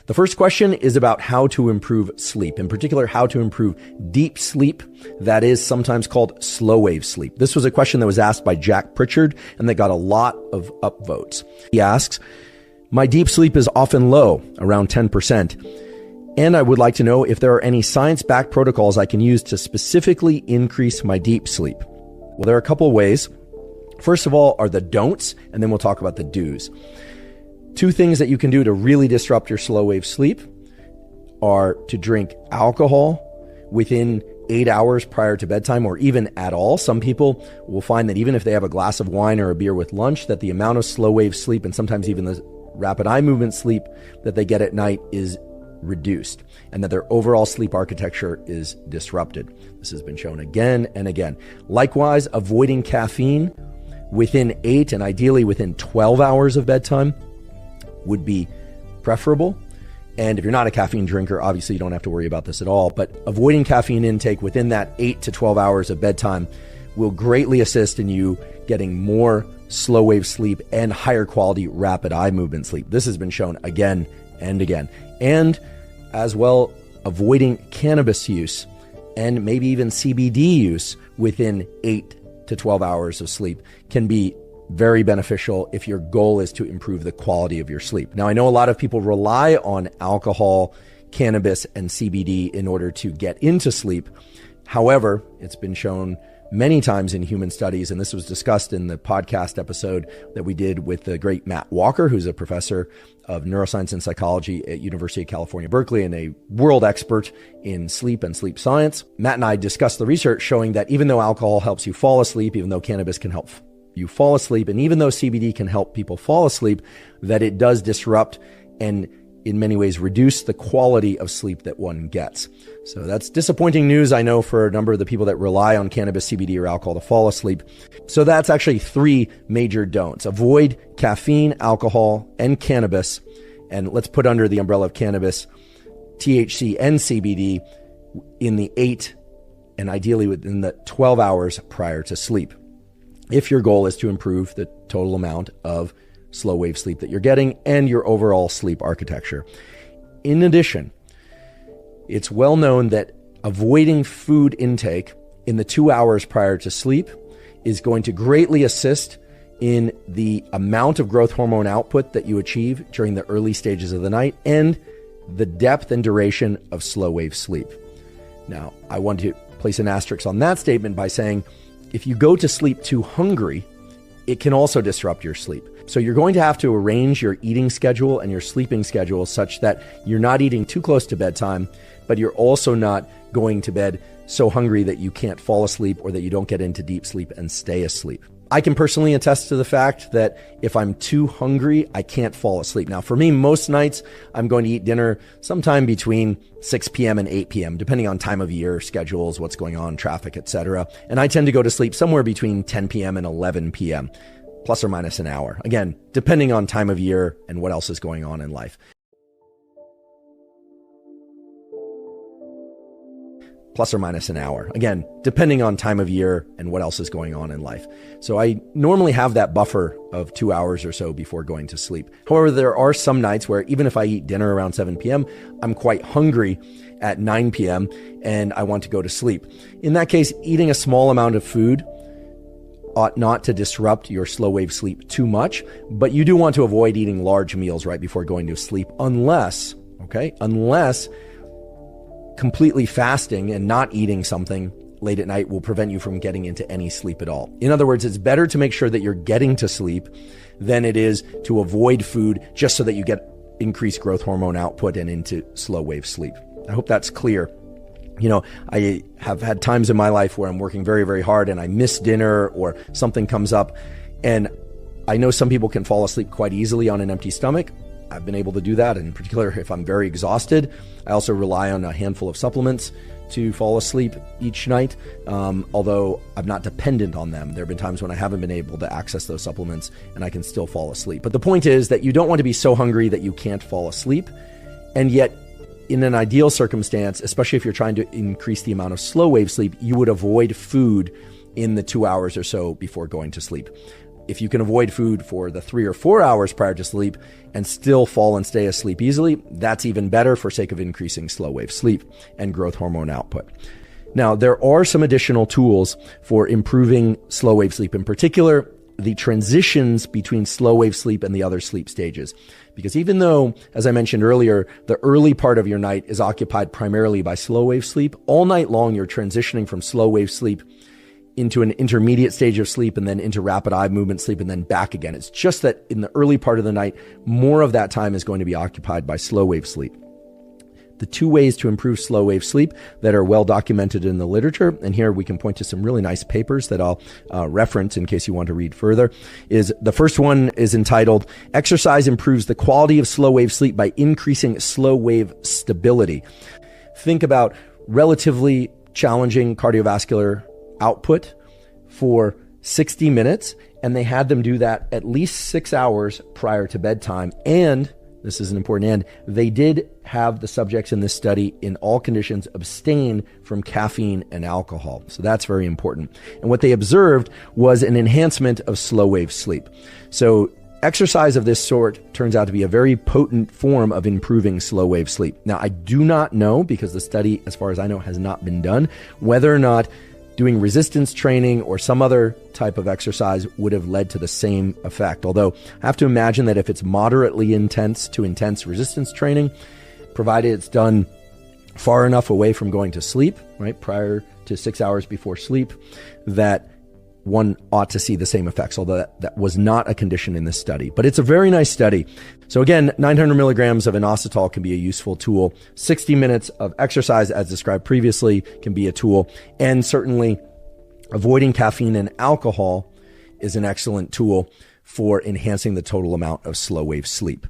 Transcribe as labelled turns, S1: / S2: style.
S1: The first question is about how to improve sleep, in particular, how to improve deep sleep, that is sometimes called slow wave sleep. This was a question that was asked by Jack Pritchard and that got a lot of upvotes. He asks, my deep sleep is often low, around 10%. And I would like to know if there are any science-backed protocols I can use to specifically increase my deep sleep. Well, there are a couple of ways. First of all are the don'ts, and then we'll talk about the do's. Two things that you can do to really disrupt your slow wave sleep are to drink alcohol within 8 hours prior to bedtime, or even at all. Some people will find that even if they have a glass of wine or a beer with lunch, that the amount of slow wave sleep and sometimes even the rapid eye movement sleep that they get at night is reduced, and that their overall sleep architecture is disrupted. This has been shown again and again. Likewise, avoiding caffeine within 8 and ideally within 12 hours of bedtime would be preferable. And if you're not a caffeine drinker, obviously you don't have to worry about this at all, but avoiding caffeine intake within that 8 to 12 hours of bedtime will greatly assist in you getting more slow wave sleep and higher quality rapid eye movement sleep. This has been shown again and again. And as well, avoiding cannabis use and maybe even CBD use within 8 to 12 hours of sleep can be very beneficial if your goal is to improve the quality of your sleep. Now, I know a lot of people rely on alcohol, cannabis, and CBD in order to get into sleep. However, it's been shown many times in human studies, and this was discussed in the podcast episode that we did with the great Matt Walker, who's a professor of neuroscience and psychology at University of California, Berkeley, and a world expert in sleep and sleep science. Matt and I discussed the research showing that even though alcohol helps you fall asleep, even though cannabis can help you fall asleep, and even though CBD can help people fall asleep, that it does disrupt and in many ways reduce the quality of sleep that one gets. So that's disappointing news, I know, for a number of the people that rely on cannabis, CBD, or alcohol to fall asleep. So that's actually 3 major don'ts. Avoid caffeine, alcohol, and cannabis. And let's put under the umbrella of cannabis, THC and CBD in the 8 and ideally within the 12 hours prior to sleep, if your goal is to improve the total amount of slow wave sleep that you're getting and your overall sleep architecture. In addition, it's well known that avoiding food intake in the 2 hours prior to sleep is going to greatly assist in the amount of growth hormone output that you achieve during the early stages of the night and the depth and duration of slow wave sleep. Now, I want to place an asterisk on that statement by saying, if you go to sleep too hungry, it can also disrupt your sleep. So you're going to have to arrange your eating schedule and your sleeping schedule such that you're not eating too close to bedtime, but you're also not going to bed so hungry that you can't fall asleep or that you don't get into deep sleep and stay asleep. I can personally attest to the fact that if I'm too hungry, I can't fall asleep. Now, for me, most nights, I'm going to eat dinner sometime between 6 p.m. and 8 p.m., depending on time of year, schedules, what's going on, traffic, etc. And I tend to go to sleep somewhere between 10 p.m. and 11 p.m., plus or minus an hour. Again, depending on time of year and what else is going on in life. Plus or minus an hour. Again, depending on time of year and what else is going on in life. So I normally have that buffer of 2 hours or so before going to sleep. However, there are some nights where even if I eat dinner around 7 p.m., I'm quite hungry at 9 p.m. and I want to go to sleep. In that case, eating a small amount of food ought not to disrupt your slow wave sleep too much, but you do want to avoid eating large meals right before going to sleep unless completely fasting and not eating something late at night will prevent you from getting into any sleep at all. In other words, it's better to make sure that you're getting to sleep than it is to avoid food just so that you get increased growth hormone output and into slow wave sleep. I hope that's clear. You know, I have had times in my life where I'm working very, very hard and I miss dinner or something comes up. And I know some people can fall asleep quite easily on an empty stomach. I've been able to do that, in particular if I'm very exhausted. I also rely on a handful of supplements to fall asleep each night, although I'm not dependent on them. There have been times when I haven't been able to access those supplements and I can still fall asleep. But the point is that you don't want to be so hungry that you can't fall asleep. And yet, in an ideal circumstance, especially if you're trying to increase the amount of slow wave sleep, you would avoid food in the 2 hours or so before going to sleep. if you can avoid food for the 3 or 4 hours prior to sleep and still fall and stay asleep easily, that's even better for sake of increasing slow wave sleep and growth hormone output. Now, there are some additional tools for improving slow wave sleep, in particular, the transitions between slow wave sleep and the other sleep stages. Because even though, as I mentioned earlier, the early part of your night is occupied primarily by slow wave sleep, all night long you're transitioning from slow wave sleep into an intermediate stage of sleep and then into rapid eye movement sleep and then back again. It's just that in the early part of the night, more of that time is going to be occupied by slow wave sleep. The 2 ways to improve slow wave sleep that are well documented in the literature, and here we can point to some really nice papers that I'll reference in case you want to read further, is the first one is entitled, Exercise Improves the Quality of Slow Wave Sleep by Increasing Slow Wave Stability. Think about relatively challenging cardiovascular output for 60 minutes, and they had them do that at least 6 hours prior to bedtime, and this is an important and, they did have the subjects in this study in all conditions abstain from caffeine and alcohol. So that's very important. And what they observed was an enhancement of slow wave sleep. So exercise of this sort turns out to be a very potent form of improving slow wave sleep. Now, I do not know, because the study, as far as I know, has not been done, whether or not doing resistance training or some other type of exercise would have led to the same effect. Although I have to imagine that if it's moderately intense to intense resistance training, provided it's done far enough away from going to sleep, right, prior to 6 hours before sleep, that one ought to see the same effects, although that was not a condition in this study. But it's a very nice study. So again, 900 milligrams of inositol can be a useful tool. 60 minutes of exercise, as described previously, can be a tool. And certainly avoiding caffeine and alcohol is an excellent tool for enhancing the total amount of slow wave sleep.